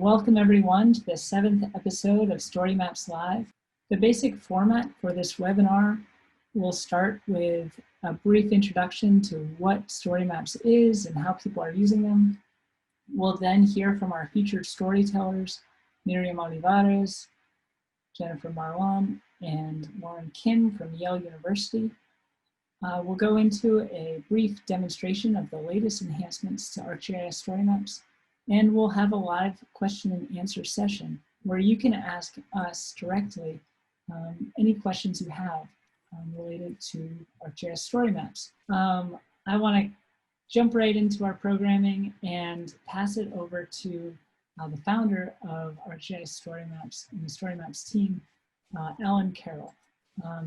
Welcome everyone to the 7th episode of StoryMaps Live. The basic format for this webinar will start with a brief introduction to what StoryMaps is and how people are using them. We'll then hear from our featured storytellers, Miriam Olivares, Jennifer Marlon, and Lauren Kim from Yale University. We'll go into a brief demonstration of the latest enhancements to ArcGIS StoryMaps, and we'll have a live question and answer session where you can ask us directly any questions you have related to ArcGIS StoryMaps. I want to jump right into our programming and pass it over to the founder of ArcGIS StoryMaps and the StoryMaps team, Alan Carroll.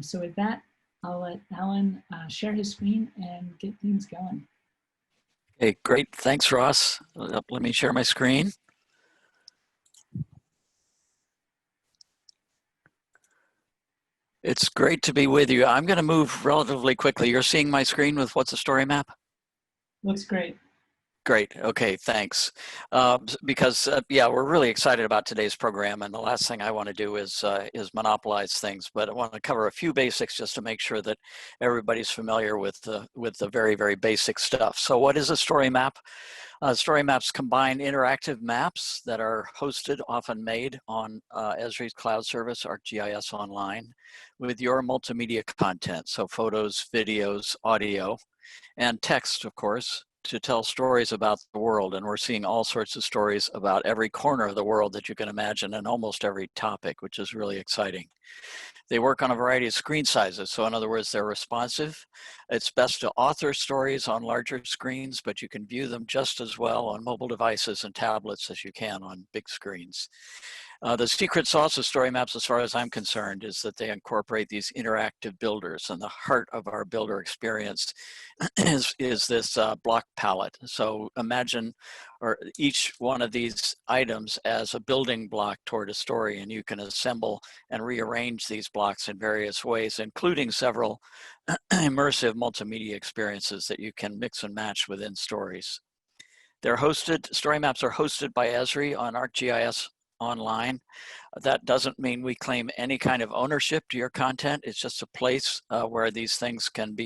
So with that, I'll let Alan share his screen and get things going. Okay, great. Thanks, Ross. Let me share my screen. It's great to be with you. I'm going to move relatively quickly. You're seeing my screen with what's a story map? Looks great. Great. Okay, thanks. Yeah, we're really excited about today's program, and the last thing I want to do is monopolize things. But I want to cover a few basics just to make sure that everybody's familiar with the very, very basic stuff. So, what is a story map? Story maps combine interactive maps that are hosted, often made on Esri's cloud service, ArcGIS Online, with your multimedia content. So, photos, videos, audio, and text, of course, to tell stories about the world. And we're seeing all sorts of stories about every corner of the world that you can imagine and almost every topic, which is really exciting. They work on a variety of screen sizes. So in other words, they're responsive. It's best to author stories on larger screens, but you can view them just as well on mobile devices and tablets as you can on big screens. The secret sauce of story maps, as far as I'm concerned, is that they incorporate these interactive builders, and the heart of our builder experience is this block palette. So imagine each one of these items as a building block toward a story, and you can assemble and rearrange these blocks in various ways, including several immersive multimedia experiences that you can mix and match within stories. Story maps are hosted by Esri on ArcGIS Online. That doesn't mean we claim any kind of ownership to your content. It's just a place where these things can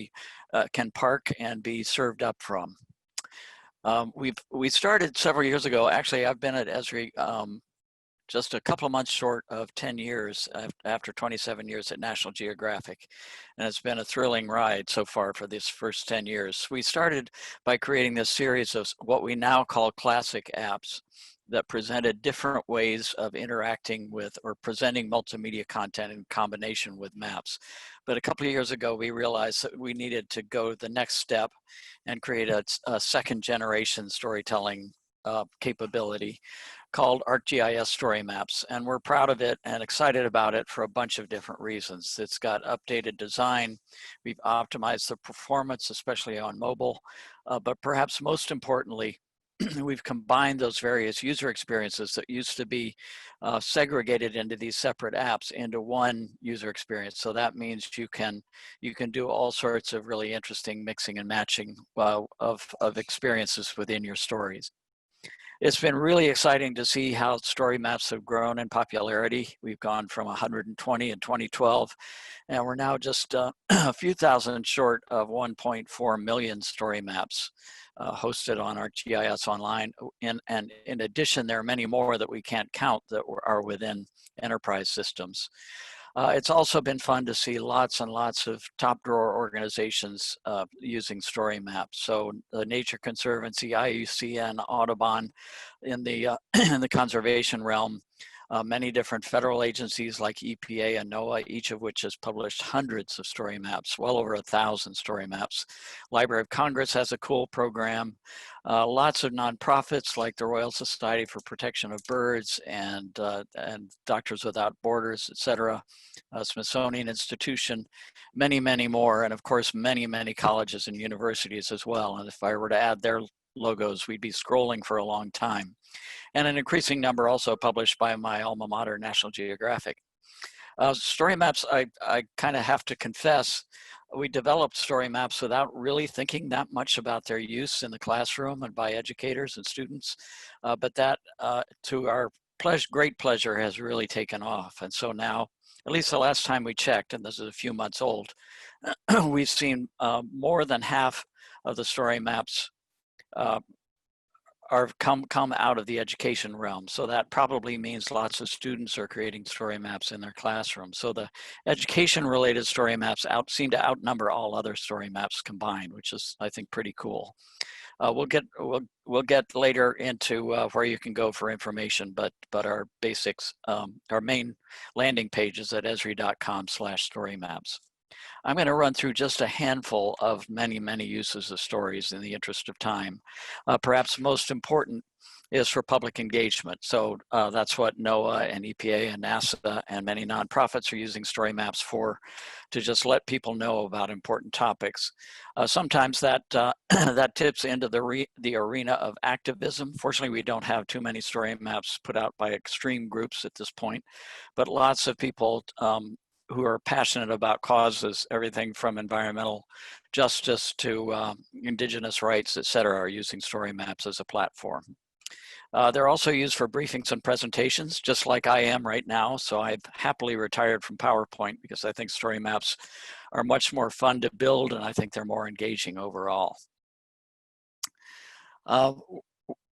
park and be served up from. We started several years ago. Actually, I've been at Esri just a couple of months short of 10 years after 27 years at National Geographic. And it's been a thrilling ride so far for these first 10 years. We started by creating this series of what we now call classic apps that presented different ways of interacting with or presenting multimedia content in combination with maps. But a couple of years ago, we realized that we needed to go the next step and create a second generation storytelling capability called ArcGIS StoryMaps, and we're proud of it and excited about it for a bunch of different reasons. It's got updated design, we've optimized the performance, especially on mobile, but perhaps most importantly, we've combined those various user experiences that used to be segregated into these separate apps into one user experience. So that means you can do all sorts of really interesting mixing and matching of experiences within your stories. It's been really exciting to see how story maps have grown in popularity. We've gone from 120 in 2012, and we're now just a few thousand short of 1.4 million story maps hosted on ArcGIS Online. And in addition, there are many more that we can't count that are within enterprise systems. It's also been fun to see lots and lots of top drawer organizations using story maps. So the Nature Conservancy, IUCN, Audubon in the conservation realm, many different federal agencies like EPA and NOAA, each of which has published hundreds of story maps, well over 1,000 story maps. Library of Congress has a cool program. Lots of nonprofits like the Royal Society for Protection of Birds and Doctors Without Borders, etc. Smithsonian Institution, many, many more, and of course, many, many colleges and universities as well. And if I were to add their logos, we'd be scrolling for a long time. And an increasing number also published by my alma mater, National Geographic. Story maps, I kind of have to confess, we developed story maps without really thinking that much about their use in the classroom and by educators and students. But that, to our great pleasure, has really taken off. And so now, at least the last time we checked, and this is a few months old, we've seen more than half of the story maps are come out of the education realm. So that probably means lots of students are creating story maps in their classroom. So the education related story maps seem to outnumber all other story maps combined, which is, I think, pretty cool. We'll get later into where you can go for information, but our basics, our main landing page is at esri.com/storymaps. I'm going to run through just a handful of many, many uses of stories in the interest of time. Perhaps most important is for public engagement. So that's what NOAA and EPA and NASA and many nonprofits are using story maps for, to just let people know about important topics. Sometimes that that tips into the arena of activism. Fortunately, we don't have too many story maps put out by extreme groups at this point, but lots of people who are passionate about causes, everything from environmental justice to indigenous rights, et cetera, are using story maps as a platform. They're also used for briefings and presentations, just like I am right now. So I've happily retired from PowerPoint because I think story maps are much more fun to build, and I think they're more engaging overall.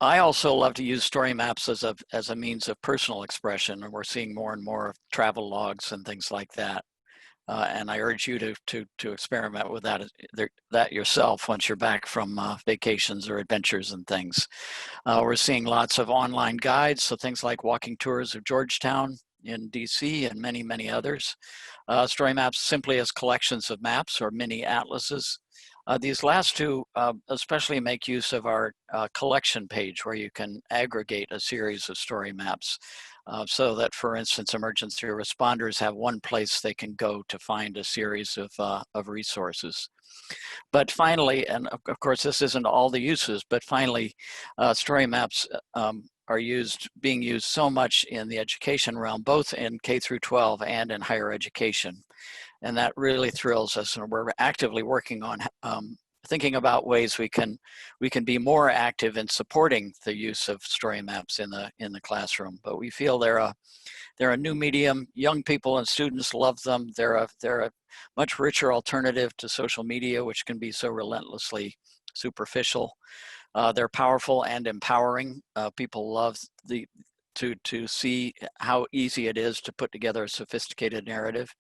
I also love to use story maps as a means of personal expression, and we're seeing more and more of travel logs and things like that. And I urge you to experiment with that yourself once you're back from vacations or adventures and things. We're seeing lots of online guides, so things like walking tours of Georgetown in DC and many, many others. Story maps simply as collections of maps or mini atlases. These last two especially make use of our collection page, where you can aggregate a series of story maps so that, for instance, emergency responders have one place they can go to find a series of resources. But finally, and of course this isn't all the uses, but finally story maps are being used so much in the education realm, both in K through 12 and in higher education. And that really thrills us, and we're actively working on thinking about ways we can be more active in supporting the use of story maps in the classroom. But we feel they're a new medium. Young people and students love them. They're a much richer alternative to social media, which can be so relentlessly superficial. They're powerful and empowering. People love to see how easy it is to put together a sophisticated narrative.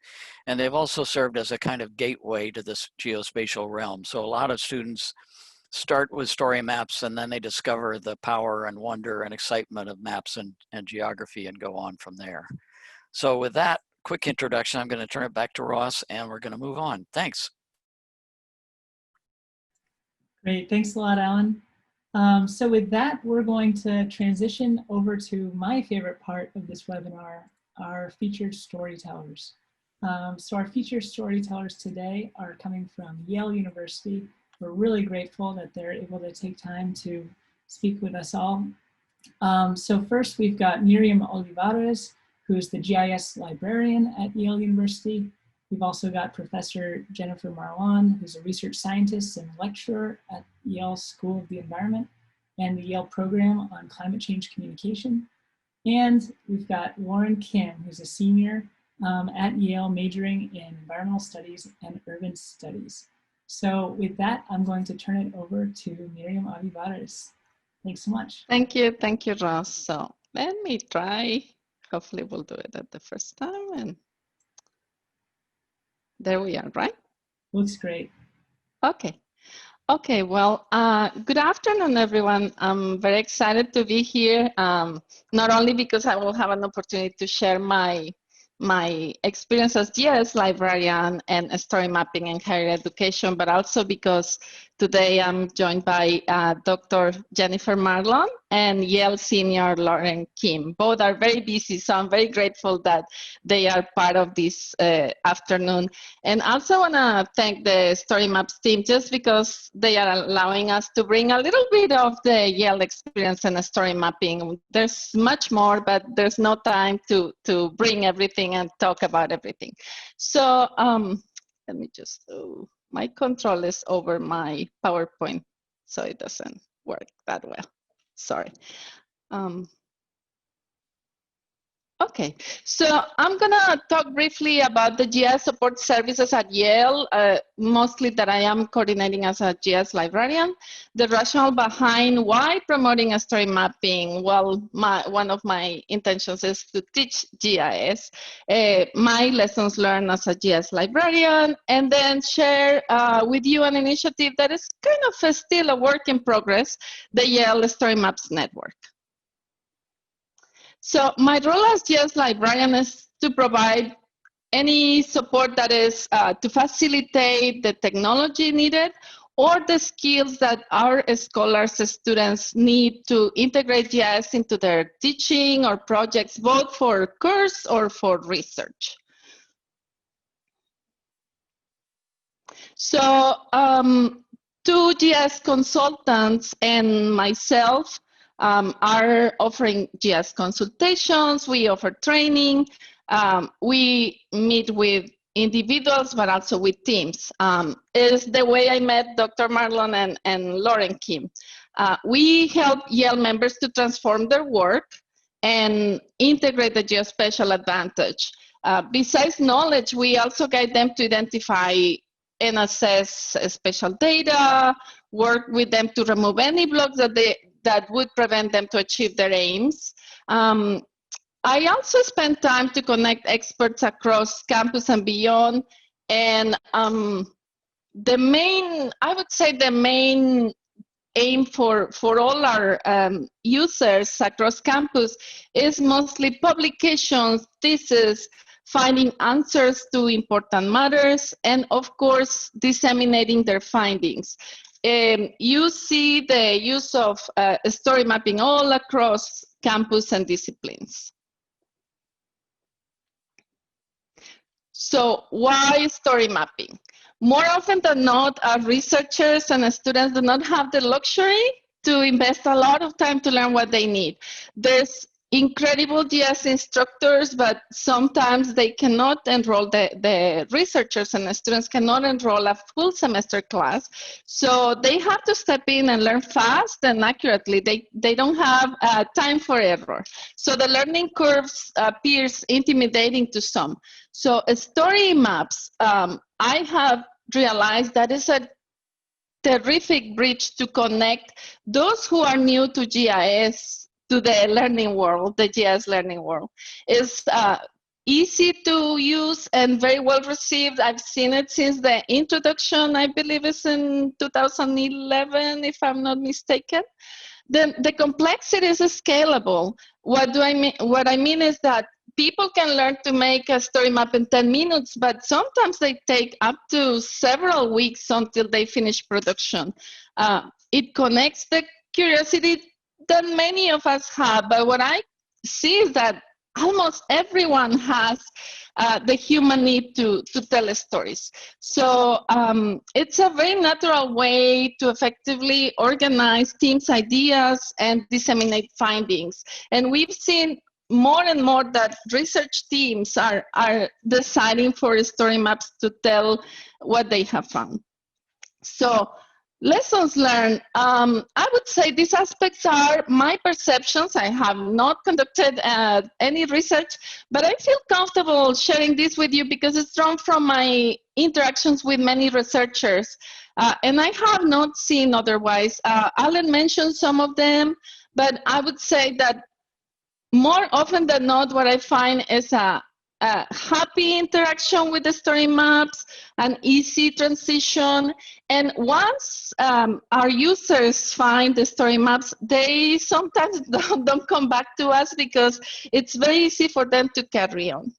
And they've also served as a kind of gateway to this geospatial realm. So a lot of students start with story maps, and then they discover the power and wonder and excitement of maps and geography and go on from there. So with that quick introduction, I'm going to turn it back to Ross, and we're going to move on. Thanks. Great, thanks a lot, Alan. So with that, we're going to transition over to my favorite part of this webinar, our featured storytellers. So our featured storytellers today are coming from Yale University. We're really grateful that they're able to take time to speak with us all. So first we've got Miriam Olivares, who's the GIS librarian at Yale University. We've also got Professor Jennifer Marlon, who's a research scientist and lecturer at Yale School of the Environment and the Yale Program on Climate Change Communication. And we've got Lauren Kim, who's a senior at Yale, majoring in environmental studies and urban studies. So with that, I'm going to turn it over to Miriam Olivares. Thanks so much. Thank you, Ross. So let me try. Hopefully we'll do it at the first time. And there we are, right? Looks great. Okay. Okay, well, good afternoon, everyone. I'm very excited to be here, not only because I will have an opportunity to share my experience as GIS librarian and story mapping in higher education, but also because today I'm joined by Dr. Jennifer Marlon and Yale senior Lauren Kim. Both are very busy, so I'm very grateful that they are part of this afternoon. And also want to thank the StoryMaps team, just because they are allowing us to bring a little bit of the Yale experience and story mapping. There's much more, but there's no time to bring everything everything and talk about everything. So let me just, oh, my control is over my PowerPoint, so it doesn't work that well. Sorry. Okay, so I'm gonna talk briefly about the GIS support services at Yale, mostly that I am coordinating as a GIS librarian. The rationale behind why promoting a story mapping, well, one of my intentions is to teach GIS, my lessons learned as a GIS librarian, and then share with you an initiative that is kind of still a work in progress, the Yale StoryMaps Network. So my role as GIS librarian is to provide any support that is to facilitate the technology needed or the skills that our scholars, students need to integrate GIS into their teaching or projects, both for course or for research. So 2 GIS consultants and myself are offering GIS consultations. We offer training. We meet with individuals, but also with teams. Is the way I met Dr. Marlon and Lauren Kim. We help Yale members to transform their work and integrate the geospatial advantage. Besides knowledge, we also guide them to identify and assess spatial data, work with them to remove any blocks that would prevent them to achieve their aims. I also spend time to connect experts across campus and beyond. And the main aim for all our users across campus is mostly publications, thesis, finding answers to important matters, and of course, disseminating their findings. You see the use of story mapping all across campus and disciplines. So why story mapping? More often than not, our researchers and students do not have the luxury to invest a lot of time to learn what they need. There's incredible GIS instructors, but sometimes they cannot enroll, the researchers and the students cannot enroll a full semester class. So they have to step in and learn fast and accurately. They don't have time for error. So the learning curves appears intimidating to some. So story maps, I have realized that is a terrific bridge to connect those who are new to GIS to the learning world, the GIS learning world. It's easy to use and very well received. I've seen it since the introduction, I believe it's in 2011, if I'm not mistaken. The complexity is scalable. What I mean is that people can learn to make a story map in 10 minutes, but sometimes they take up to several weeks until they finish production. It connects the curiosity that many of us have, but what I see is that almost everyone has the human need to tell stories. So it's a very natural way to effectively organize teams' ideas and disseminate findings. And we've seen more and more that research teams are deciding for story maps to tell what they have found. So lessons learned, I would say these aspects are my perceptions. I have not conducted any research, but I feel comfortable sharing this with you because it's drawn from my interactions with many researchers. And I have not seen otherwise. Alan mentioned some of them, but I would say that more often than not, what I find is a happy interaction with the story maps, an easy transition. And once our users find the story maps, they sometimes don't come back to us because it's very easy for them to carry on.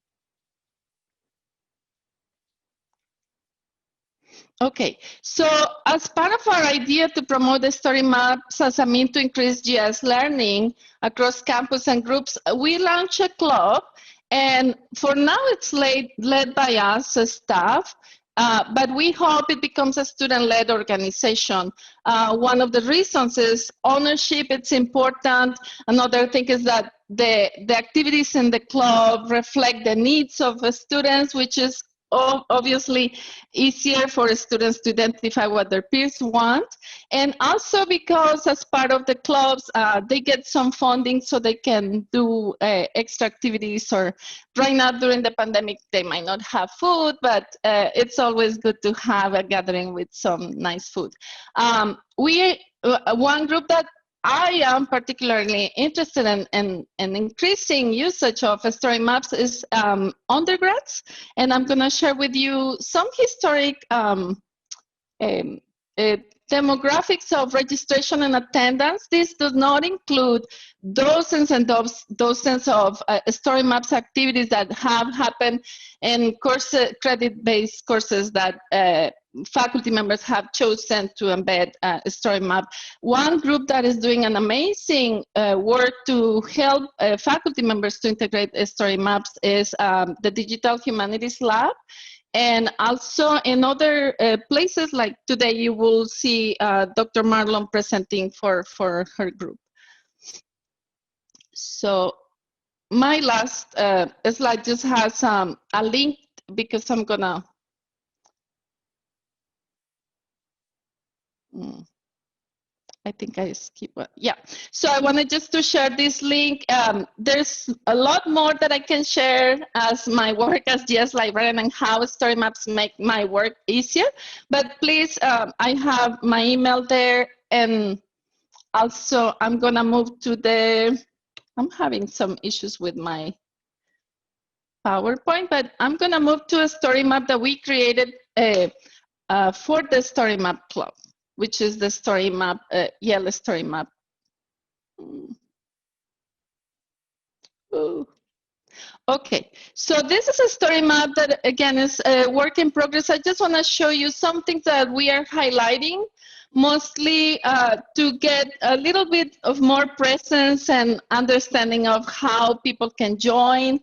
Okay, so as part of our idea to promote the story maps as a means to increase GIS learning across campus and groups, we launched a club, and for now it's led by us as staff. but we hope it becomes a student-led organization. One of the reasons is ownership. It's important. Another thing is that the activities in the club reflect the needs of the students, which is obviously easier for students to identify what their peers want. And also because as part of the clubs, they get some funding so they can do extra activities, or right now during the pandemic, they might not have food, but it's always good to have a gathering with some nice food. One group that I am particularly interested in increasing usage of story maps is undergrads, and I'm going to share with you some historic demographics of registration and attendance. This does not include dozens and dozens of story maps activities that have happened in credit-based courses that faculty members have chosen to embed a story map. One group that is doing an amazing work to help faculty members to integrate story maps is the Digital Humanities Lab. And also in other places, like today, you will see Dr. Marlon presenting for her group. So my last slide just has a link, because I'm gonna, I think I skip it. Yeah. So I wanted just to share this link. There's a lot more that I can share as my work as GIS librarian and how story maps make my work easier. But please, I have my email there. And also I'm gonna move to the, I'm having some issues with my PowerPoint, but I'm gonna move to a story map that we created for the Story Map Club, which is the story map, Yale story map. Ooh. Okay, so this is a story map that, again, is a work in progress. I just want to show you some things that we are highlighting, mostly to get a little bit of more presence and understanding of how people can join.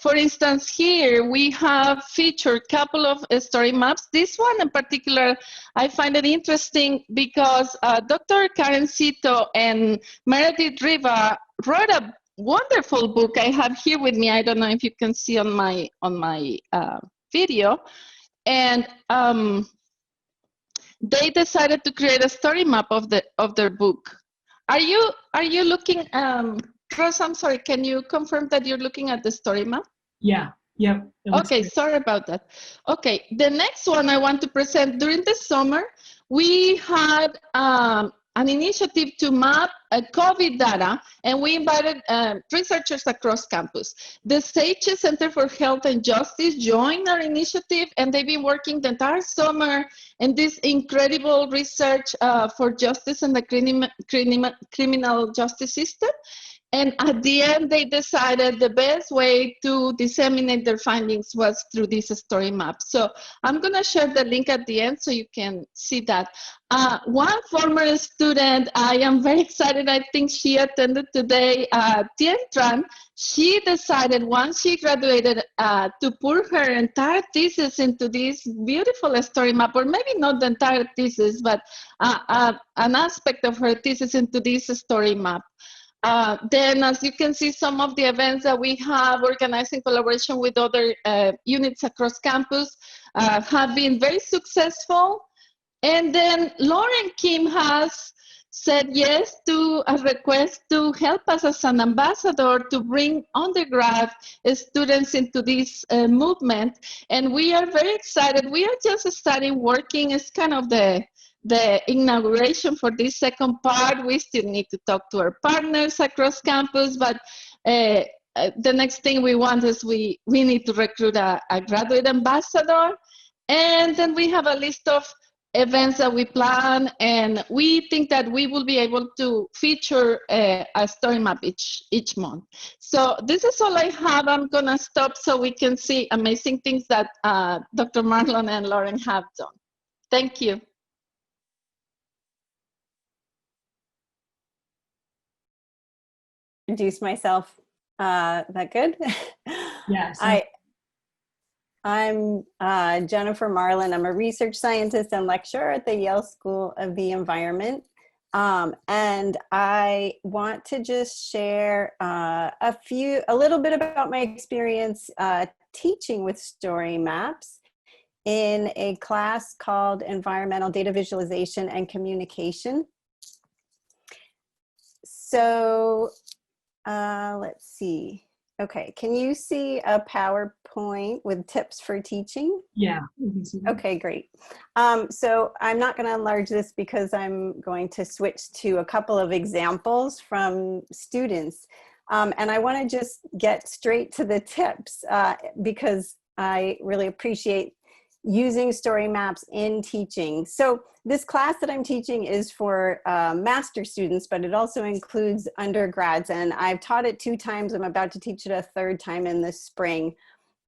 For instance, here we have featured a couple of story maps. This one in particular, I find it interesting because Dr. Karen Cito and Meredith Riva wrote a wonderful book I have here with me. I don't know if you can see on my video. And they decided to create a story map of their book. Are you looking? Ross, I'm sorry, can you confirm that you're looking at the story map? Yeah, yep. Okay, sorry about that. Okay, the next one I want to present, during the summer, we had an initiative to map COVID data, and we invited researchers across campus. The SAGE Center for Health and Justice joined our initiative, and they've been working the entire summer in this incredible research for justice and the criminal justice system. And at the end, they decided the best way to disseminate their findings was through this story map. So I'm going to share the link at the end so you can see that. One former student, I am very excited, I think she attended today, Tien Tran. She decided once she graduated to put her entire thesis into this beautiful story map, or maybe not the entire thesis, but an aspect of her thesis into this story map. Then, as you can see, some of the events that we have organized in collaboration with other units across campus have been very successful. And then Lauren Kim has said yes to a request to help us as an ambassador to bring undergrad students into this movement. And we are very excited. We are just starting working. It's kind of the inauguration for this second part. We still need to talk to our partners across campus, but the next thing we want is we need to recruit a graduate ambassador. And then we have a list of events that we plan, and we think that we will be able to feature a story map each month. So this is all I have. I'm gonna stop so we can see amazing things that Dr. Marlon and Lauren have done. Thank you. Introduce myself. That good? Yes. I'm Jennifer Marlin. I'm a research scientist and lecturer at the Yale School of the Environment. And I want to just share a little bit about my experience teaching with story maps in a class called Environmental Data Visualization and Communication. So let's see. Okay, can you see a PowerPoint with tips for teaching? Yeah, we can see that. Okay, great. So I'm not going to enlarge this because I'm going to switch to a couple of examples from students. And I want to just get straight to the tips because I really appreciate using story maps in teaching. So this class that I'm teaching is for master students, but it also includes undergrads. And I've taught it 2 times. I'm about to teach it a 3rd time in the spring.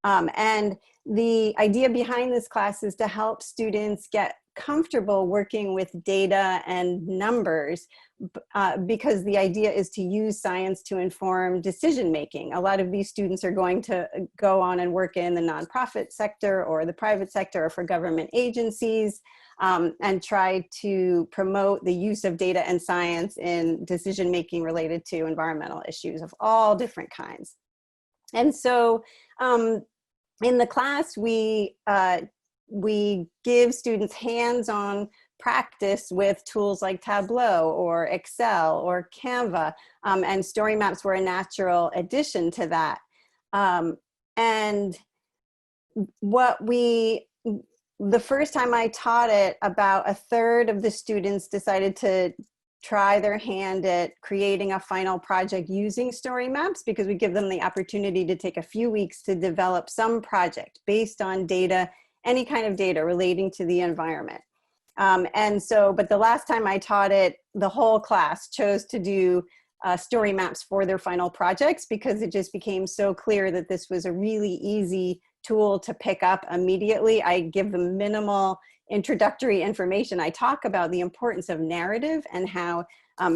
And the idea behind this class is to help students get comfortable working with data and numbers because the idea is to use science to inform decision making. A lot of these students are going to go on and work in the nonprofit sector or the private sector or for government agencies and try to promote the use of data and science in decision making related to environmental issues of all different kinds. And so in the class, we give students hands-on practice with tools like Tableau or Excel or Canva, and story maps were a natural addition to that. And the first time I taught it, about a 1/3 of the students decided to try their hand at creating a final project using story maps, because we give them the opportunity to take a few weeks to develop some project based on data, any kind of data relating to the environment. But the last time I taught it, the whole class chose to do story maps for their final projects because it just became so clear that this was a really easy tool to pick up immediately. I give them minimal introductory information. I talk about the importance of narrative and how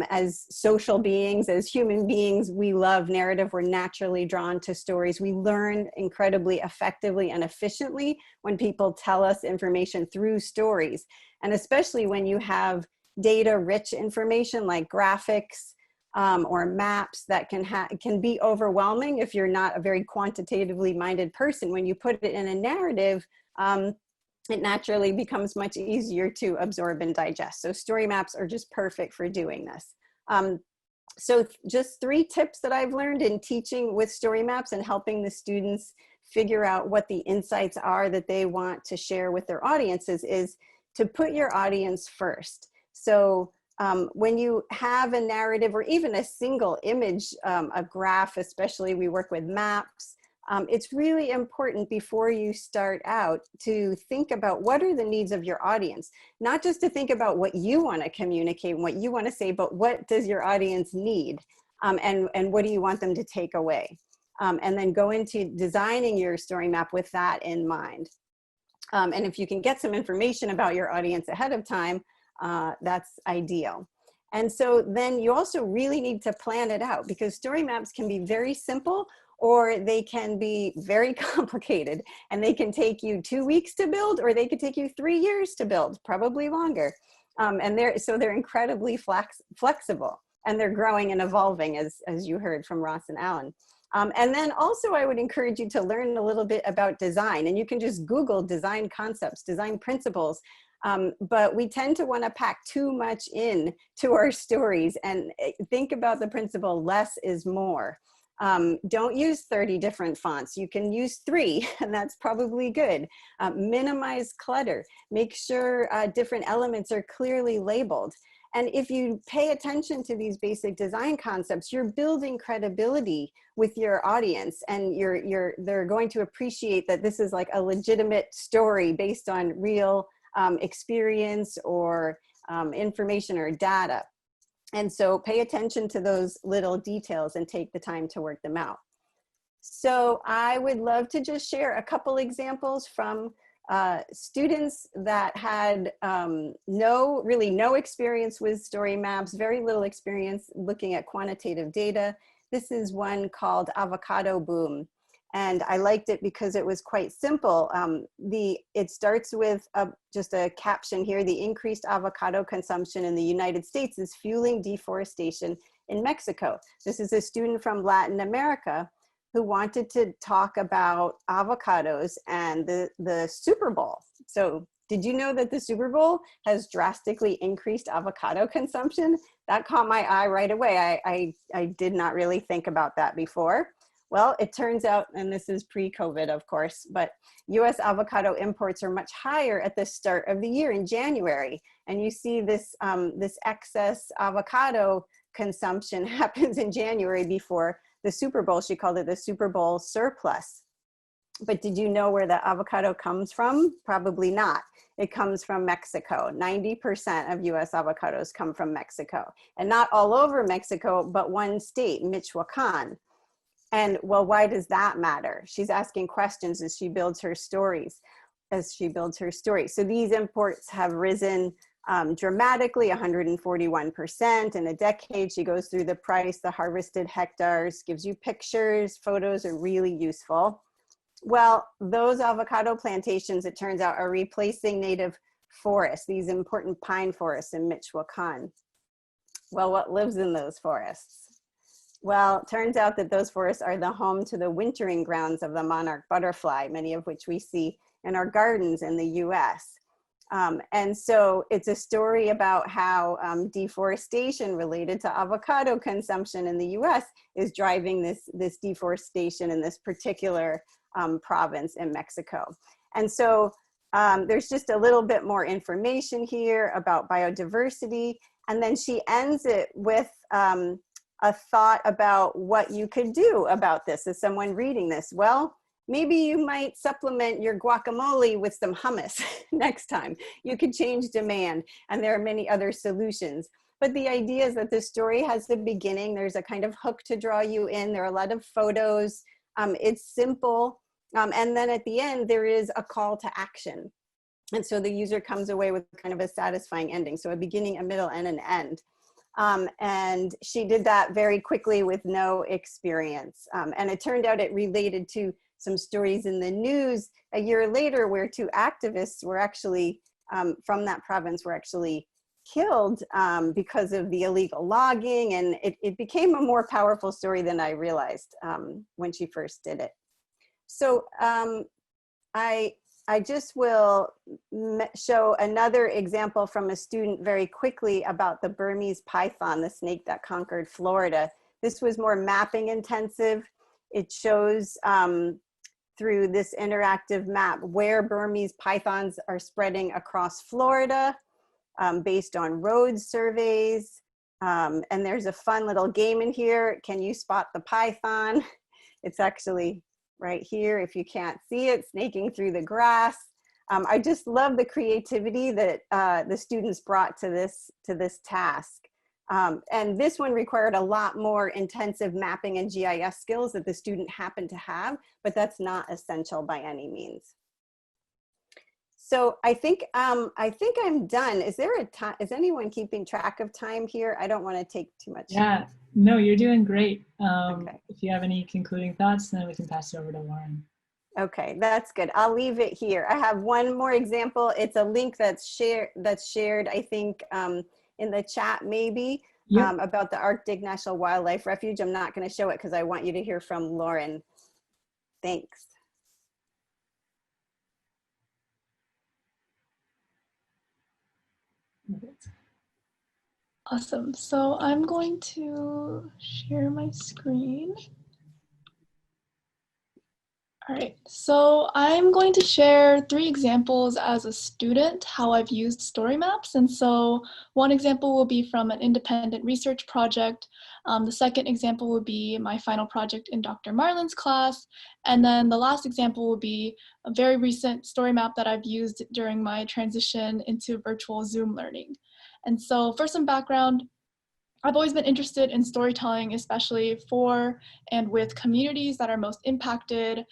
as social beings, as human beings, we love narrative. We're naturally drawn to stories. We learn incredibly effectively and efficiently when people tell us information through stories. And especially when you have data-rich information like graphics or maps that can be overwhelming if you're not a very quantitatively minded person. When you put it in a narrative, it naturally becomes much easier to absorb and digest. So story maps are just perfect for doing this. So just 3 tips that I've learned in teaching with story maps and helping the students figure out what the insights are that they want to share with their audiences is to put your audience first. So when you have a narrative or even a single image, a graph, especially we work with maps, it's really important before you start out to think about what are the needs of your audience, not just to think about what you want to communicate and what you want to say, but what does your audience need and what do you want them to take away? And then go into designing your story map with that in mind. And if you can get some information about your audience ahead of time, that's ideal. And so then you also really need to plan it out because story maps can be very simple or they can be very complicated and they can take you 2 weeks to build or they could take you 3 years to build, probably longer. So they're incredibly flexible and they're growing and evolving as you heard from Ross and Alan. And then also I would encourage you to learn a little bit about design, and you can just Google design concepts, design principles. But we tend to want to pack too much in to our stories and think about the principle less is more. Don't use 30 different fonts. You can use 3 and that's probably good. Minimize clutter. Make sure different elements are clearly labeled. And if you pay attention to these basic design concepts, you're building credibility with your audience and they're going to appreciate that this is like a legitimate story based on real experience or information or data. And so pay attention to those little details and take the time to work them out. So I would love to just share a couple examples from students that had really no experience with story maps, very little experience looking at quantitative data. This is one called Avocado Boom. And I liked it because it was quite simple. It starts with just a caption here: the increased avocado consumption in the United States is fueling deforestation in Mexico. This is a student from Latin America who wanted to talk about avocados and the Super Bowl. So did you know that the Super Bowl has drastically increased avocado consumption? That caught my eye right away. I did not really think about that before. Well, it turns out, and this is pre-COVID, of course, but US avocado imports are much higher at the start of the year in January. And you see this, this excess avocado consumption happens in January before the Super Bowl. She called it the Super Bowl surplus. But did you know where the avocado comes from? Probably not. It comes from Mexico. 90% of US avocados come from Mexico. And not all over Mexico, but one state, Michoacan. And well, why does that matter? She's asking questions as she builds her stories, So these imports have risen dramatically, 141% in a decade. She goes through the price, the harvested hectares, gives you pictures, photos are really useful. Well, those avocado plantations, it turns out, are replacing native forests, these important pine forests in Michoacan. Well, what lives in those forests? Well, it turns out that those forests are the home to the wintering grounds of the monarch butterfly, many of which we see in our gardens in the US. And so it's a story about how deforestation related to avocado consumption in the US is driving this deforestation in this particular province in Mexico. And so there's just a little bit more information here about biodiversity. And then she ends it with a thought about what you could do about this as someone reading this. Well, maybe you might supplement your guacamole with some hummus next time. You could change demand, and there are many other solutions. But the idea is that the story has a beginning. There's a kind of hook to draw you in. There are a lot of photos. It's simple. And then at the end, there is a call to action. And so the user comes away with kind of a satisfying ending. So a beginning, a middle, and an end. And she did that very quickly with no experience. And it turned out it related to some stories in the news a year later where two activists were actually, from that province, were actually killed because of the illegal logging. And it became a more powerful story than I realized when she first did it. So I just will show another example from a student very quickly about the Burmese python, the snake that conquered Florida. This was more mapping intensive. It shows through this interactive map where Burmese pythons are spreading across Florida based on road surveys. And there's a fun little game in here. Can you spot the python? It's actually right here, if you can't see it, snaking through the grass. I just love the creativity that the students brought to this task. And this one required a lot more intensive mapping and GIS skills that the student happened to have, but that's not essential by any means. So I think I'm done. Is there a time? Is anyone keeping track of time here? I don't want to take too much. Yeah, no, you're doing great. Okay. If you have any concluding thoughts, then we can pass it over to Lauren. Okay, that's good. I'll leave it here. I have one more example. It's a link that's shared, I think, in the chat maybe, Yep. about the Arctic National Wildlife Refuge. I'm not going to show it because I want you to hear from Lauren. Thanks. Awesome. So I'm going to share my screen. All right, so I'm going to share 3 examples as a student, how I've used StoryMaps. And so one example will be from an independent research project. The second example will be my final project in Dr. Marlin's class. And then the last example will be a very recent story map that I've used during my transition into virtual Zoom learning. And so for some background, I've always been interested in storytelling, especially for and with communities that are most impacted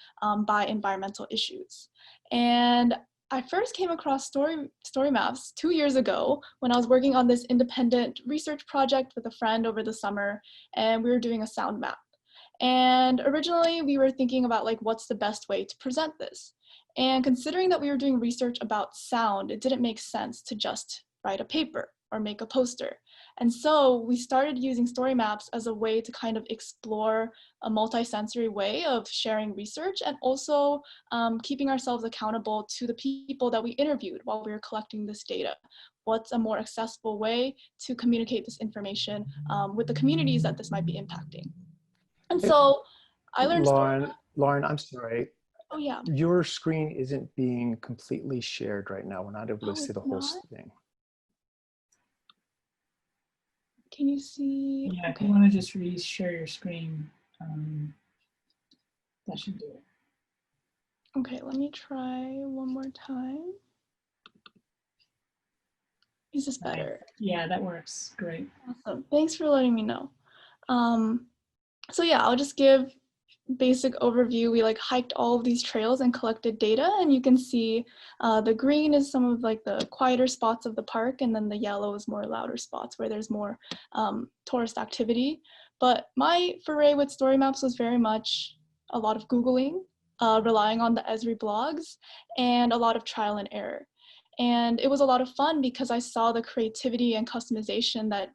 by environmental issues. And I first came across StoryMaps 2 years ago when I was working on this independent research project with a friend over the summer, and we were doing a sound map. And originally we were thinking about like, what's the best way to present this? And considering that we were doing research about sound, it didn't make sense to just write a paper or make a poster. And so we started using story maps as a way to kind of explore a multi-sensory way of sharing research, and also keeping ourselves accountable to the people that we interviewed while we were collecting this data. What's a more accessible way to communicate this information with the communities that this might be impacting? And so I learned Lauren, I'm sorry. Oh yeah. Your screen isn't being completely shared right now. We're not able to see the whole not? thing. Can you see? Yeah, if you want to just share your screen, that should do it. Okay, let me try one more time. Is this better? Yeah, that works. Great. Awesome. Thanks for letting me know. So yeah, I'll just give basic overview. We like hiked all of these trails and collected data, and you can see the green is some of like the quieter spots of the park, and then the yellow is more louder spots where there's more tourist activity. But my foray with story maps was very much a lot of Googling, relying on the Esri blogs, and a lot of trial and error. And it was a lot of fun because I saw the creativity and customization that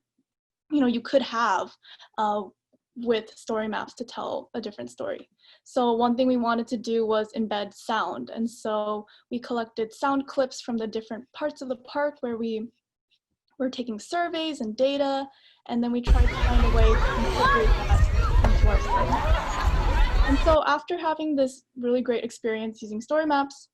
you could have with story maps to tell a different story. So one thing we wanted to do was embed sound. And so we collected sound clips from the different parts of the park where we were taking surveys and data, and then we tried to find a way to incorporate that into our story maps. And so after having this really great experience using story maps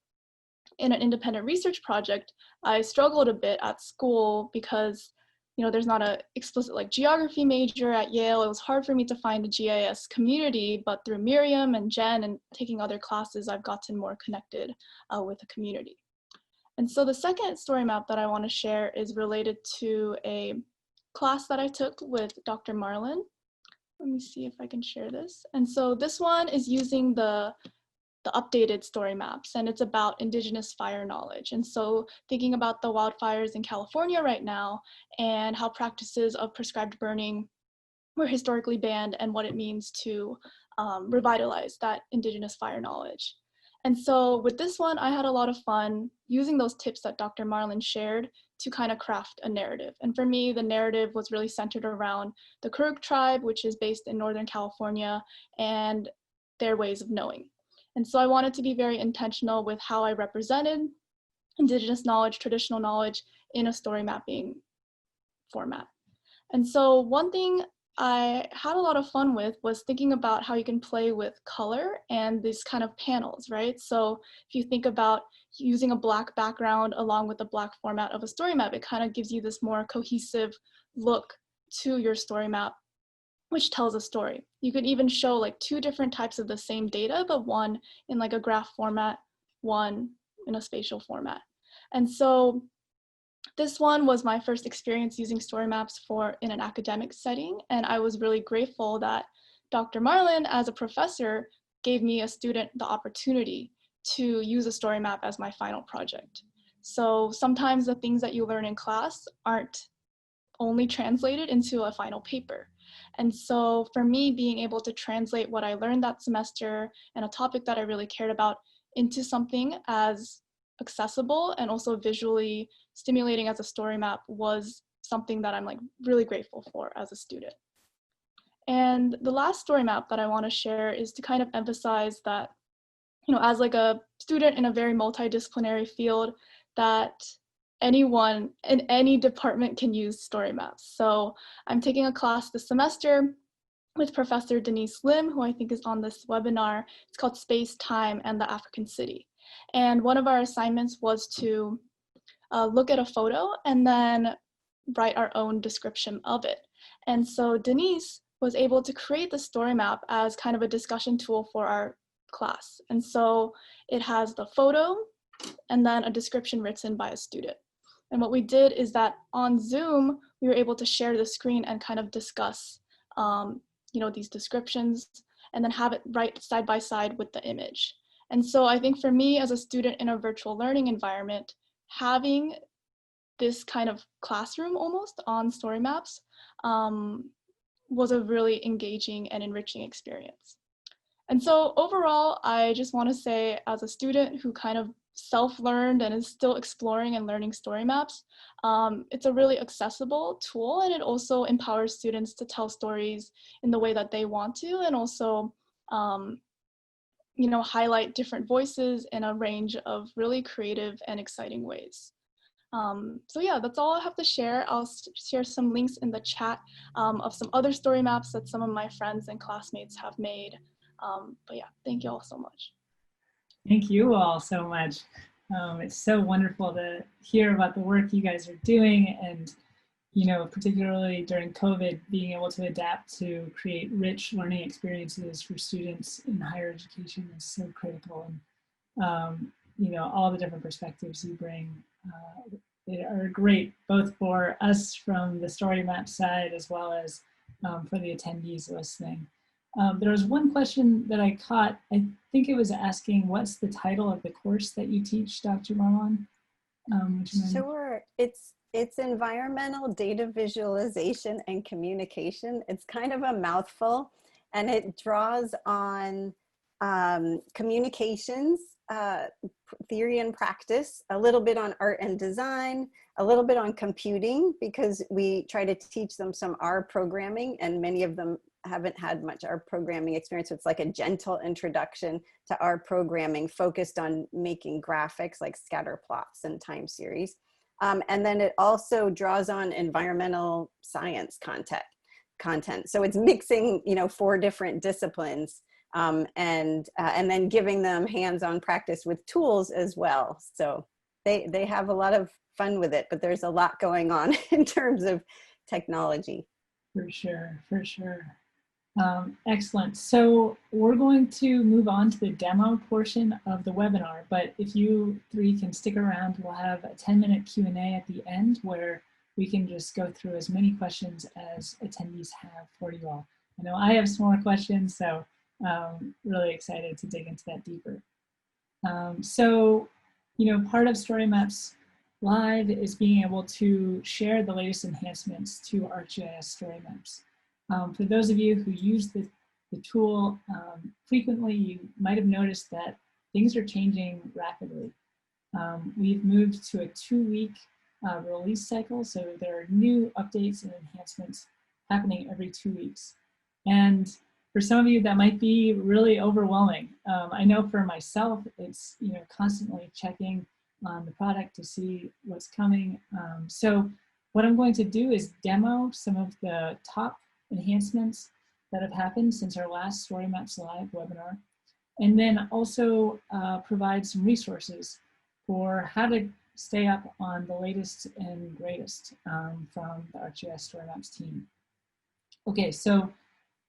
in an independent research project, I struggled a bit at school because there's not an explicit like geography major at Yale. It was hard for me to find a GIS community, but through Miriam and Jen and taking other classes, I've gotten more connected with the community. And so the second story map that I want to share is related to a class that I took with Dr. Marlin. Let me see if I can share this. And so this one is using the updated story maps, and it's about indigenous fire knowledge. And so thinking about the wildfires in California right now and how practices of prescribed burning were historically banned and what it means to revitalize that indigenous fire knowledge. And so with this one, I had a lot of fun using those tips that Dr. Marlin shared to kind of craft a narrative. And for me, the narrative was really centered around the Kuruk tribe, which is based in Northern California, and their ways of knowing. And so I wanted to be very intentional with how I represented indigenous knowledge, traditional knowledge in a story mapping format. And so one thing I had a lot of fun with was thinking about how you can play with color and these kind of panels, right? So if you think about using a black background along with the black format of a story map, it kind of gives you this more cohesive look to your story map, which tells a story. You could even show like two different types of the same data, but one in like a graph format, one in a spatial format. And so this one was my first experience using story maps in an academic setting. And I was really grateful that Dr. Marlin, as a professor, gave me a student the opportunity to use a story map as my final project. So sometimes the things that you learn in class aren't only translated into a final paper. And so for me, being able to translate what I learned that semester and a topic that I really cared about into something as accessible and also visually stimulating as a story map was something that I'm like really grateful for as a student. And the last story map that I want to share is to kind of emphasize that, as like a student in a very multidisciplinary field, that anyone in any department can use story maps. So I'm taking a class this semester with Professor Denise Lim, who I think is on this webinar. It's called Space, Time, and the African City. And one of our assignments was to look at a photo and then write our own description of it. And so Denise was able to create the story map as kind of a discussion tool for our class. And so it has the photo and then a description written by a student. And what we did is that on Zoom, we were able to share the screen and kind of discuss these descriptions and then have it right side by side with the image. And so I think for me as a student in a virtual learning environment, having this kind of classroom almost on story maps was a really engaging and enriching experience. And so overall, I just want to say, as a student who kind of self-learned and is still exploring and learning story maps, it's a really accessible tool, and it also empowers students to tell stories in the way that they want to, and also highlight different voices in a range of really creative and exciting ways. So yeah, that's all I have to share. I'll share some links in the chat of some other story maps that some of my friends and classmates have made. But yeah, thank you all so much. Thank you all so much. It's so wonderful to hear about the work you guys are doing, and particularly during COVID, being able to adapt to create rich learning experiences for students in higher education is so critical. And all the different perspectives you bring they are great, both for us from the story map side as well as for the attendees listening. There was one question that I caught. I think it was asking, what's the title of the course that you teach, Dr. Marlon? Sure, it's environmental data visualization and communication. It's kind of a mouthful, and it draws on communications, theory and practice, a little bit on art and design, a little bit on computing, because we try to teach them some R programming, and many of them haven't had much R programming experience. So it's like a gentle introduction to R programming focused on making graphics like scatter plots and time series. And then it also draws on environmental science content. So it's mixing, 4 different disciplines, and then giving them hands-on practice with tools as well. So they have a lot of fun with it, but there's a lot going on in terms of technology. For sure, for sure. Excellent. So we're going to move on to the demo portion of the webinar, but if you 3 can stick around, we'll have a 10-minute Q&A at the end where we can just go through as many questions as attendees have for you all. I know I have some more questions, so really excited to dig into that deeper. Part of StoryMaps Live is being able to share the latest enhancements to ArcGIS StoryMaps. For those of you who use the tool frequently, you might have noticed that things are changing rapidly. We've moved to a 2-week release cycle, so there are new updates and enhancements happening every 2 weeks. And for some of you, that might be really overwhelming. I know for myself, it's constantly checking on the product to see what's coming. So what I'm going to do is demo some of the top enhancements that have happened since our last StoryMaps Live webinar, and then also provide some resources for how to stay up on the latest and greatest from the ArcGIS StoryMaps team. Okay, so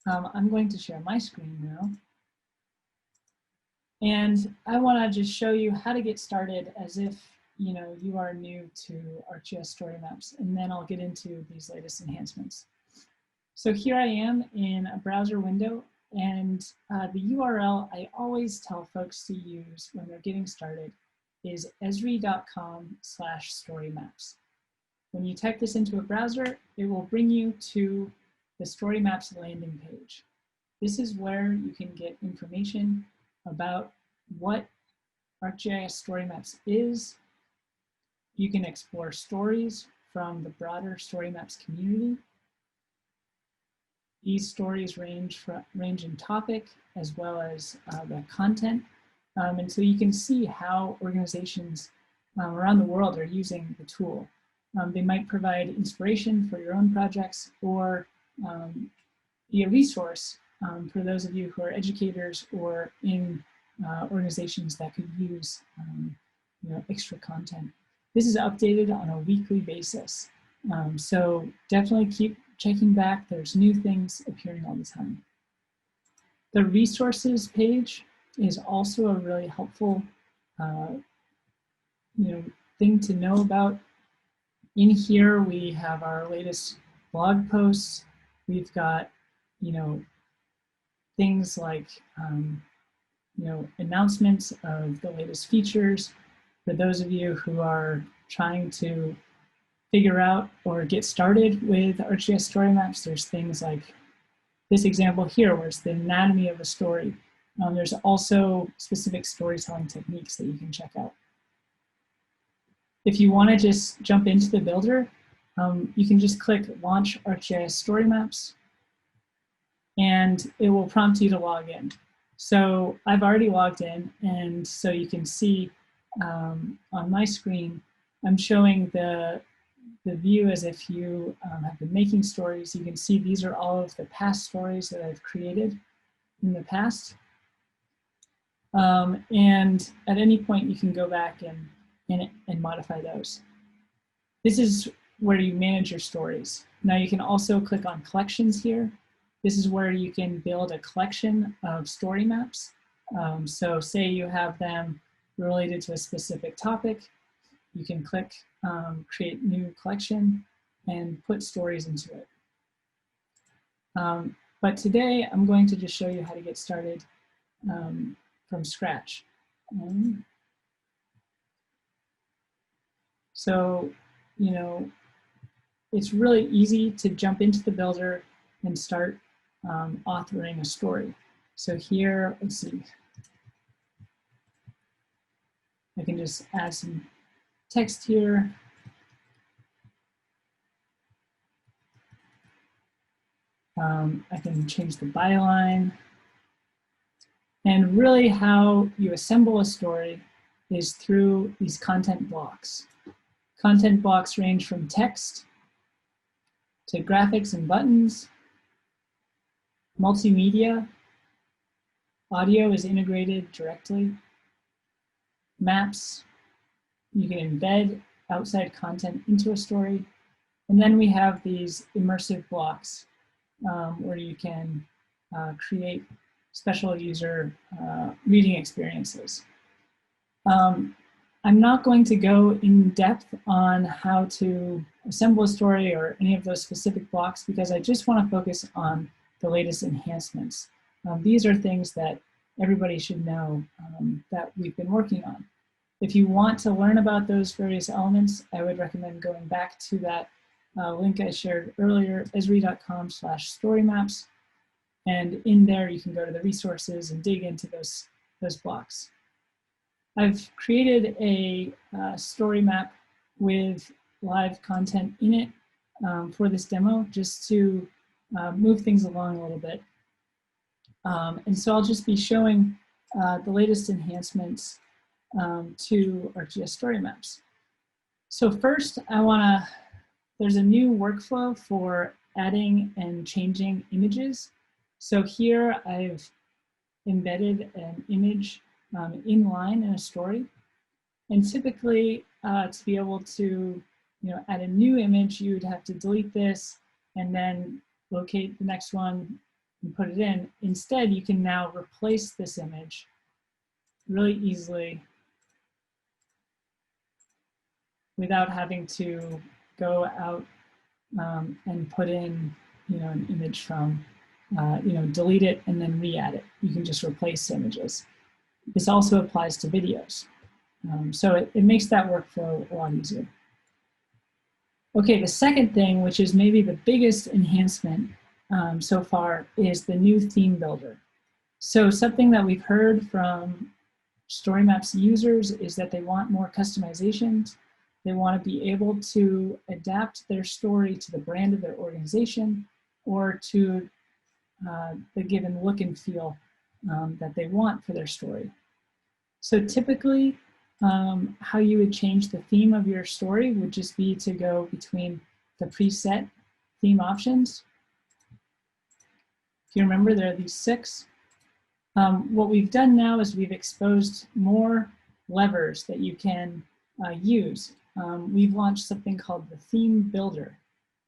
I'm going to share my screen now. And I want to just show you how to get started as if you are new to ArcGIS StoryMaps, and then I'll get into these latest enhancements. So here I am in a browser window, and the URL I always tell folks to use when they're getting started is esri.com/storymaps. When you type this into a browser, it will bring you to the StoryMaps landing page. This is where you can get information about what ArcGIS StoryMaps is. You can explore stories from the broader StoryMaps community. These stories range in topic as well as the content. And so you can see how organizations around the world are using the tool. They might provide inspiration for your own projects or be a resource for those of you who are educators or in organizations that could use extra content. This is updated on a weekly basis. So definitely keep checking back. There's new things appearing all the time. The resources page is also a really helpful thing to know about. In here, we have our latest blog posts. We've got, things like, announcements of the latest features. For those of you who are trying to figure out or get started with ArcGIS StoryMaps, there's things like this example here, where it's the anatomy of a story. There's also specific storytelling techniques that you can check out. If you want to just jump into the builder, you can just click Launch ArcGIS StoryMaps, and it will prompt you to log in. So I've already logged in, and so you can see on my screen, I'm showing the view as if you have been making stories. You can see these are all of the past stories that I've created in the past. And at any point, you can go back and modify those. This is where you manage your stories. Now you can also click on collections here. This is where you can build a collection of story maps. So say you have them related to a specific topic, you can click create new collection and put stories into it. But today I'm going to just show you how to get started from scratch. So, you know, it's really easy to jump into the builder and start authoring a story. So here, let's see. I can just add some text here. I can change the byline. And really how you assemble a story is through these content blocks. Content blocks range from text to graphics and buttons, multimedia, audio is integrated directly, maps, you can embed outside content into a story, and then we have these immersive blocks where you can create special user reading experiences. I'm not going to go in depth on how to assemble a story or any of those specific blocks because I just want to focus on the latest enhancements. These are things that everybody should know that we've been working on. If you want to learn about those various elements, I would recommend going back to that link I shared earlier, esri.com/storymaps. And in there, you can go to the resources and dig into those blocks. I've created a story map with live content in it for this demo, just to move things along a little bit. And so I'll just be showing the latest enhancements to ArcGIS StoryMaps. So first, there's a new workflow for adding and changing images. So here I've embedded an image in line in a story. And typically to be able to add a new image, you would have to delete this and then locate the next one and put it in. Instead, you can now replace this image really easily without having to go out and put in an image from delete it and then re-add it. You can just replace images. This also applies to videos. So it makes that workflow a lot easier. Okay, the second thing, which is maybe the biggest enhancement so far, is the new theme builder. So something that we've heard from StoryMaps users is that they want more customizations. They want to be able to adapt their story to the brand of their organization or to the given look and feel that they want for their story. So typically, how you would change the theme of your story would just be to go between the preset theme options. If you remember, there are these 6. What we've done now is we've exposed more levers that you can use. We've launched something called the Theme Builder.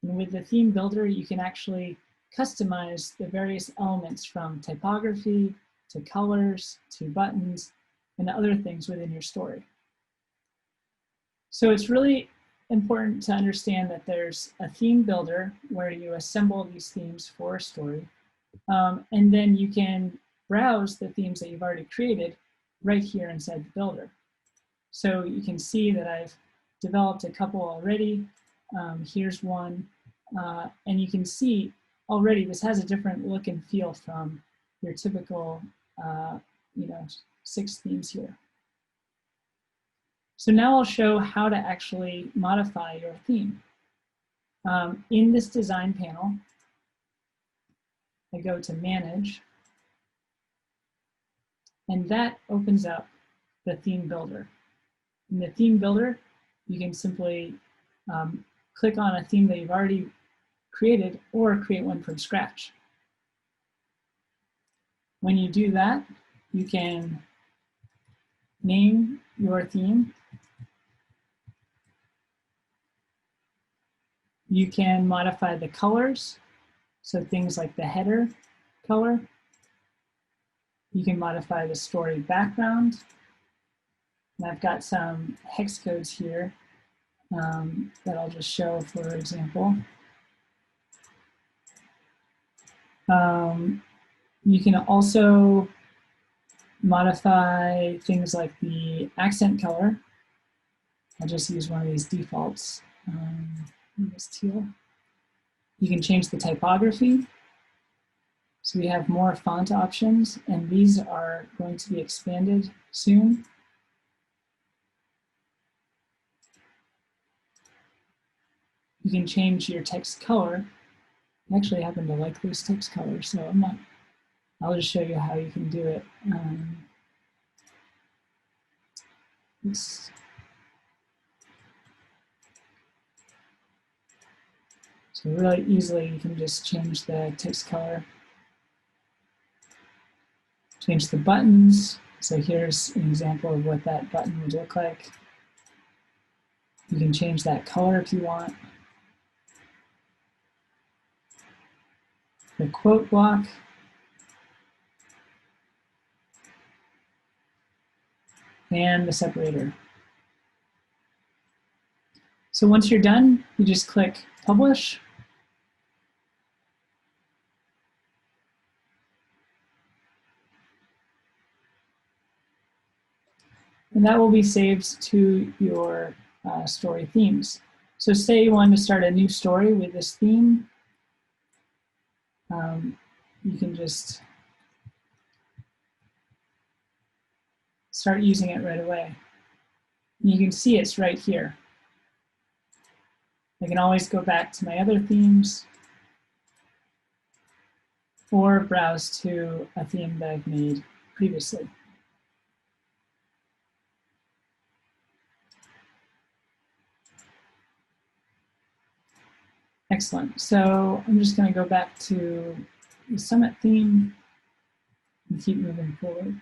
And with the Theme Builder, you can actually customize the various elements from typography to colors to buttons and other things within your story. So it's really important to understand that there's a theme builder where you assemble these themes for a story. And then you can browse the themes that you've already created right here inside the builder. So you can see that I've developed a couple already. Here's one. And you can see already this has a different look and feel from your typical, 6 themes here. So now I'll show how to actually modify your theme. In this design panel, I go to Manage, and that opens up the theme builder. In the theme builder, you can simply click on a theme that you've already created or create one from scratch. When you do that, you can name your theme. You can modify the colors, so things like the header color. You can modify the story background. And I've got some hex codes here that I'll just show, for example. You can also modify things like the accent color. I'll just use one of these defaults. This teal. You can change the typography. So we have more font options, and these are going to be expanded soon. You can change your text color. I actually happen to like this text color, so I'll just show you how you can do it. So really easily, you can just change the text color. Change the buttons. So here's an example of what that button would look like. You can change that color if you want. The quote block. And the separator. So once you're done, you just click Publish. And that will be saved to your story themes. So say you want to start a new story with this theme. You can just start using it right away. And you can see it's right here. I can always go back to my other themes or browse to a theme that I've made previously. Excellent. So I'm just going to go back to the summit theme and keep moving forward.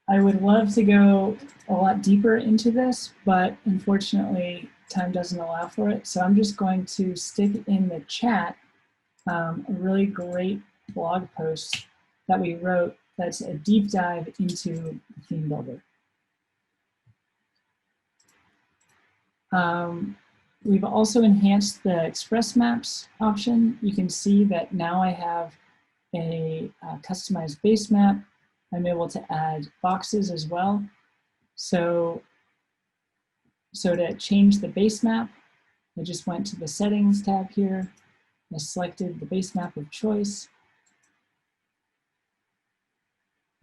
I would love to go a lot deeper into this, but unfortunately, time doesn't allow for it. So I'm just going to stick in the chat a really great blog post that we wrote that's a deep dive into the theme builder. We've also enhanced the Express Maps option. You can see that now I have a customized base map. I'm able to add boxes as well. So to change the base map, I just went to the Settings tab here. I selected the base map of choice.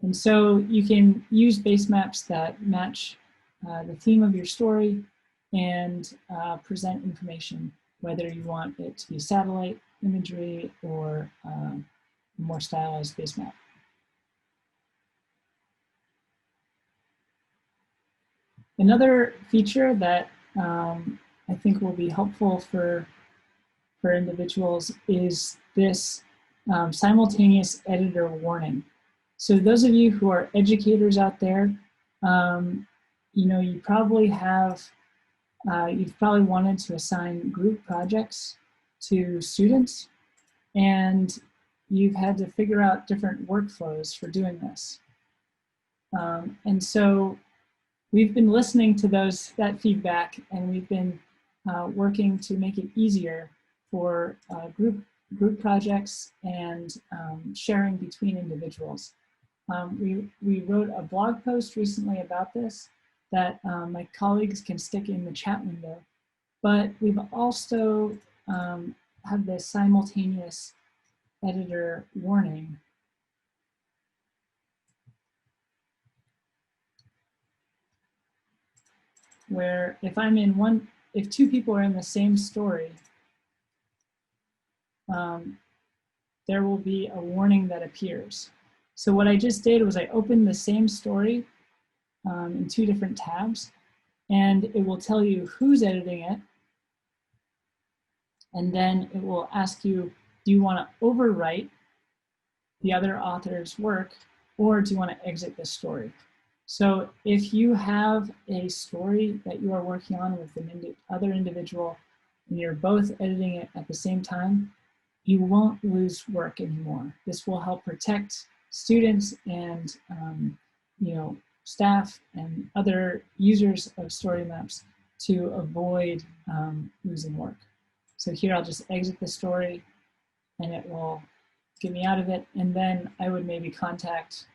And so you can use base maps that match the theme of your story and present information, whether you want it to be satellite imagery or a more stylized base map. Another feature that I think will be helpful for individuals is this simultaneous editor warning. So those of you who are educators out there, you probably have, you've probably wanted to assign group projects to students, and you've had to figure out different workflows for doing this. And so we've been listening to that feedback, and we've been working to make it easier for group projects and sharing between individuals. We wrote a blog post recently about this that my colleagues can stick in the chat window, but we've also have the simultaneous editor warning. Where if if two people are in the same story, there will be a warning that appears. So what I just did was I opened the same story in two different tabs, and it will tell you who's editing it. And then it will ask you, do you want to overwrite the other author's work, or do you want to exit the story? So if you have a story that you are working on with other individual, and you're both editing it at the same time, you won't lose work anymore. This will help protect students and staff and other users of StoryMaps to avoid losing work. So here I'll just exit the story and it will get me out of it. And then I would maybe contact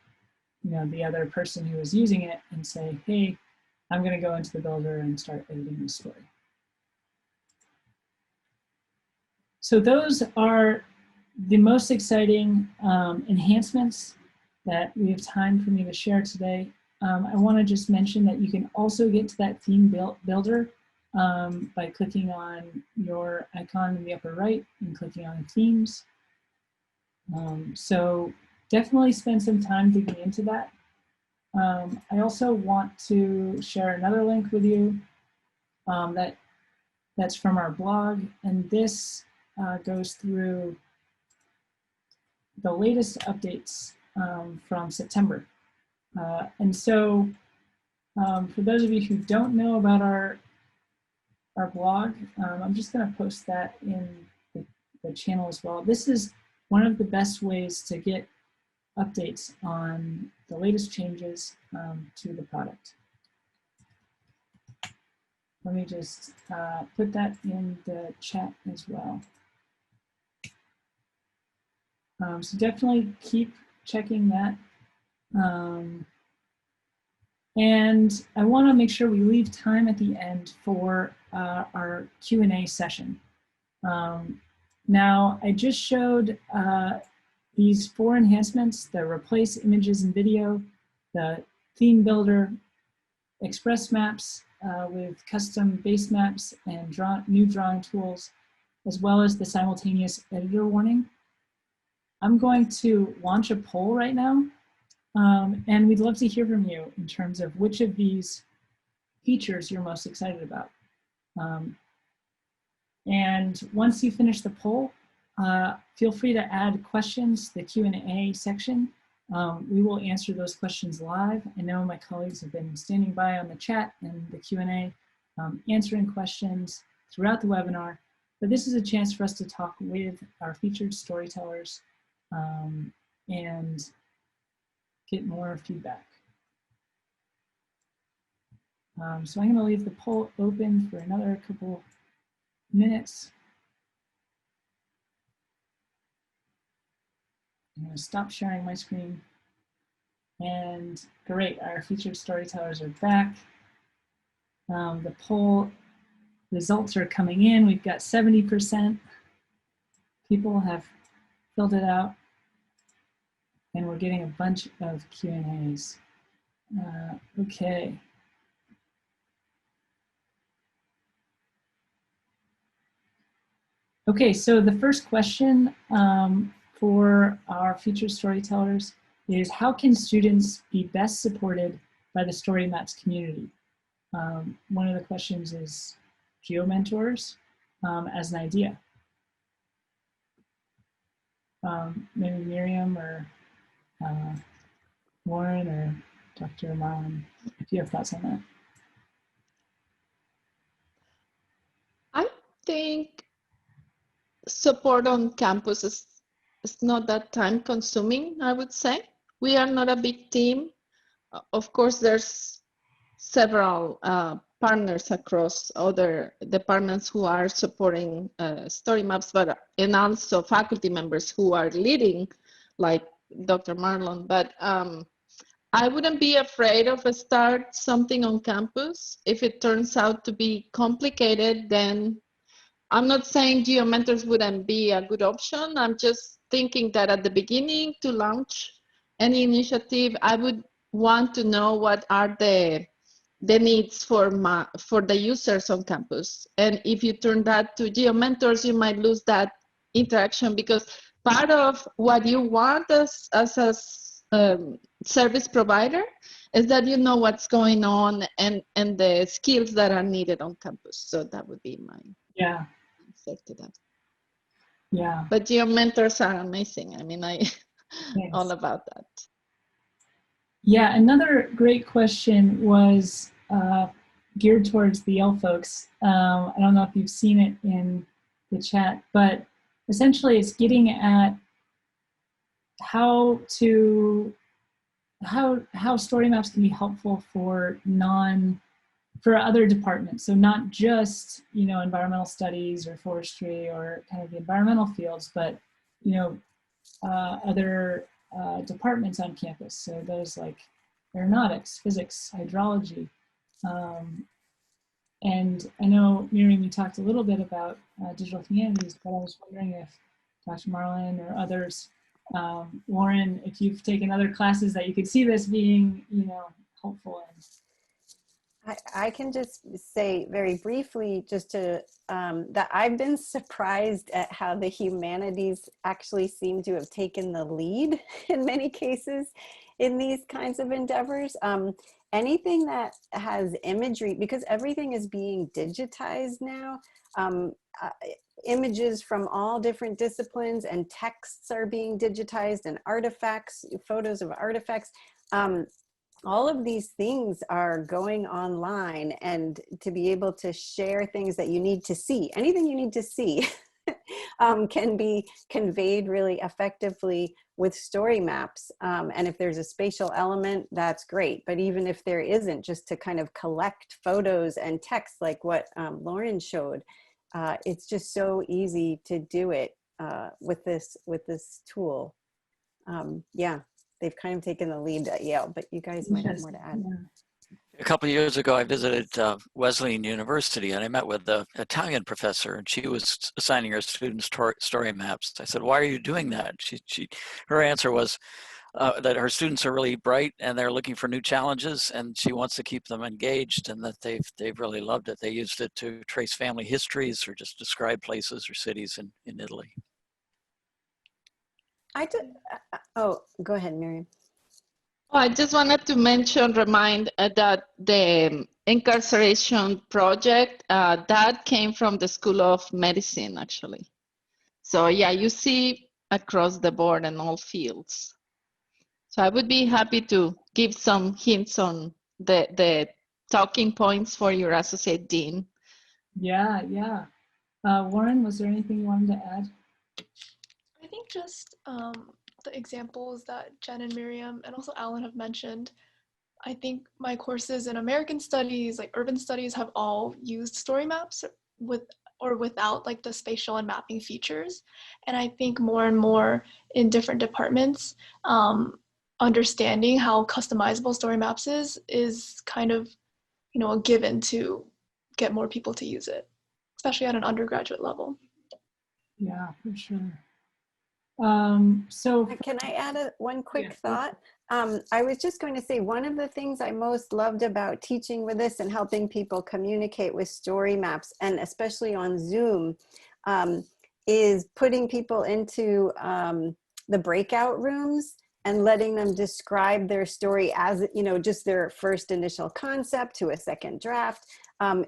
the other person who is using it and say, hey, I'm going to go into the builder and start editing the story. So those are the most exciting enhancements that we have time for me to share today. I want to just mention that you can also get to that theme builder by clicking on your icon in the upper right and clicking on themes. So definitely spend some time digging into that. I also want to share another link with you that's from our blog, and this goes through the latest updates from September. And so for those of you who don't know about our blog, I'm just going to post that in the channel as well. This is one of the best ways to get updates on the latest changes to the product. Let me just put that in the chat as well. So definitely keep checking that. And I want to make sure we leave time at the end for our Q&A session. Now, I just showed these 4 enhancements: the replace images and video, the theme builder, express maps with custom base maps and new drawing tools, as well as the simultaneous editor warning. I'm going to launch a poll right now, and we'd love to hear from you in terms of which of these features you're most excited about. And once you finish the poll, feel free to add questions to the Q&A section. We will answer those questions live. I know my colleagues have been standing by on the chat and the Q&A, answering questions throughout the webinar. But this is a chance for us to talk with our featured storytellers and get more feedback. So I'm going to leave the poll open for another couple minutes. I'm going to stop sharing my screen. And great, our featured storytellers are back. The poll results are coming in. We've got 70% people have filled it out. And we're getting a bunch of Q&As. Okay. Okay, so the first question for our featured storytellers is, how can students be best supported by the StoryMaps community? One of the questions is GeoMentors as an idea. Maybe Miriam or Warren or Dr. Marlin, if you have thoughts on that. I think support on campus is not that time consuming, I would say. We are not a big team. Of course, there's several partners across other departments who are supporting StoryMaps, and also faculty members who are leading, like Dr. Marlon. But I wouldn't be afraid of start something on campus. If it turns out to be complicated, then I'm not saying GeoMentors wouldn't be a good option. I'm just thinking that at the beginning to launch any initiative, I would want to know what are the needs for the users on campus. And if you turn that to GeoMentors, you might lose that interaction, because part of what you want as a service provider is that you know what's going on and the skills that are needed on campus. So that would be my answer to that. Yeah. But GeoMentors are amazing. I mean, Thanks. all about that. Yeah, another great question was geared towards the Yale folks. I don't know if you've seen it in the chat, but essentially it's getting at how story maps can be helpful for other departments. So not just, you know, environmental studies or forestry or kind of the environmental fields, but, you know, other departments on campus. So those like aeronautics, physics, hydrology. And I know, Miriam, you talked a little bit about digital humanities, but I was wondering if Dr. Marlin or others, Lauren, if you've taken other classes that you could see this being, you know, helpful in. I can just say very briefly just to that I've been surprised at how the humanities actually seem to have taken the lead in many cases in these kinds of endeavors. Anything that has imagery, because everything is being digitized now, images from all different disciplines and texts are being digitized, and artifacts, photos of artifacts. All of these things are going online, and to be able to share things that you need to see, anything you need to see, can be conveyed really effectively with story maps. And if there's a spatial element, that's great. But even if there isn't, just to kind of collect photos and text like what Lauren showed, it's just so easy to do it with this tool. Yeah. They've kind of taken the lead at Yale, but you guys might have more to add. A couple of years ago, I visited Wesleyan University, and I met with the Italian professor, and she was assigning her students story maps. I said, "Why are you doing that?" Her answer was that her students are really bright and they're looking for new challenges, and she wants to keep them engaged, and that they've really loved it. They used it to trace family histories or just describe places or cities in Italy. Oh, go ahead, Miriam. Oh, I just wanted to remind that the incarceration project, that came from the School of Medicine, actually. So yeah, you see across the board in all fields. So I would be happy to give some hints on the talking points for your associate dean. Yeah. Warren, was there anything you wanted to add? I think just the examples that Jen and Miriam and also Alan have mentioned. I think my courses in American Studies, like urban studies, have all used story maps with or without like the spatial and mapping features. And I think more and more in different departments, understanding how customizable story maps is kind of, you know, a given to get more people to use it, especially at an undergraduate level. Yeah, for sure. So can I add one quick thought? I was just going to say, one of the things I most loved about teaching with this and helping people communicate with story maps, and especially on Zoom, is putting people into the breakout rooms and letting them describe their story as, you know, just their first initial concept to a second draft.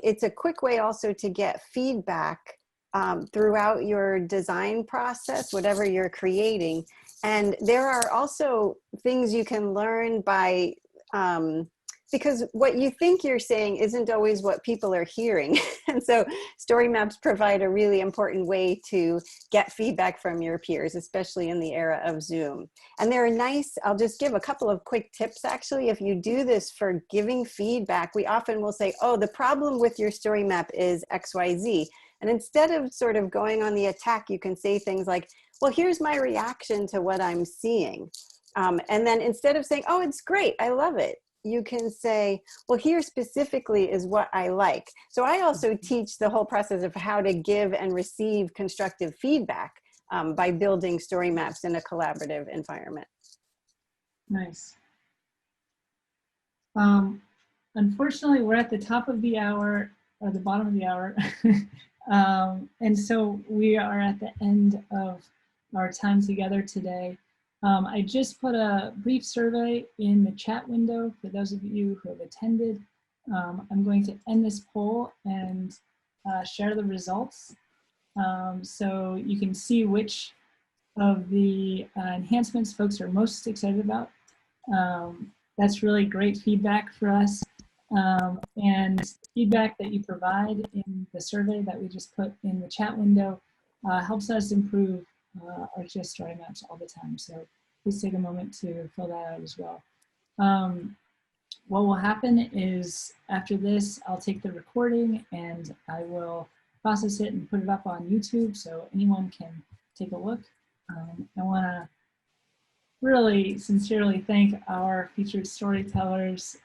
It's a quick way also to get feedback throughout your design process, whatever you're creating. And there are also things you can learn by, because what you think you're saying isn't always what people are hearing. And so story maps provide a really important way to get feedback from your peers, especially in the era of Zoom. And they're nice, I'll just give a couple of quick tips actually. If you do this for giving feedback, we often will say, oh, the problem with your story map is XYZ. And instead of sort of going on the attack, you can say things like, well, here's my reaction to what I'm seeing. And then instead of saying, oh, it's great, I love it, you can say, well, here specifically is what I like. So I also teach the whole process of how to give and receive constructive feedback by building story maps in a collaborative environment. Nice. Unfortunately, we're at the top of the hour, or the bottom of the hour. And so we are at the end of our time together today. I just put a brief survey in the chat window for those of you who have attended. I'm going to end this poll and share the results. So you can see which of the enhancements folks are most excited about. That's really great feedback for us. And feedback that you provide in the survey that we just put in the chat window helps us improve ArcGIS StoryMaps all the time. So please take a moment to fill that out as well. What will happen is after this, I'll take the recording and I will process it and put it up on YouTube so anyone can take a look. I want to really sincerely thank our featured storytellers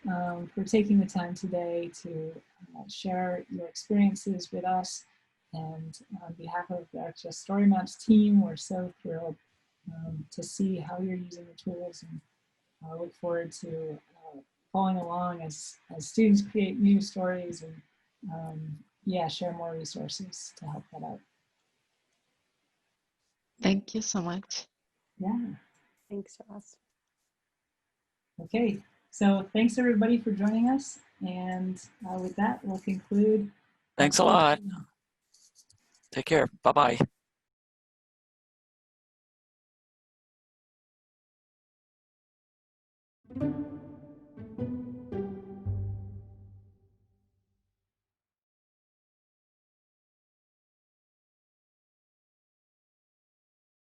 for taking the time today to share your experiences with us. And on behalf of the ArcGIS StoryMaps team, we're so thrilled to see how you're using the tools, and I look forward to following along as students create new stories and yeah, share more resources to help that out. Thank you so much. Yeah. Thanks, Ross. Okay, so thanks everybody for joining us. And with that, we'll conclude. Thanks a lot. Take care. Bye-bye.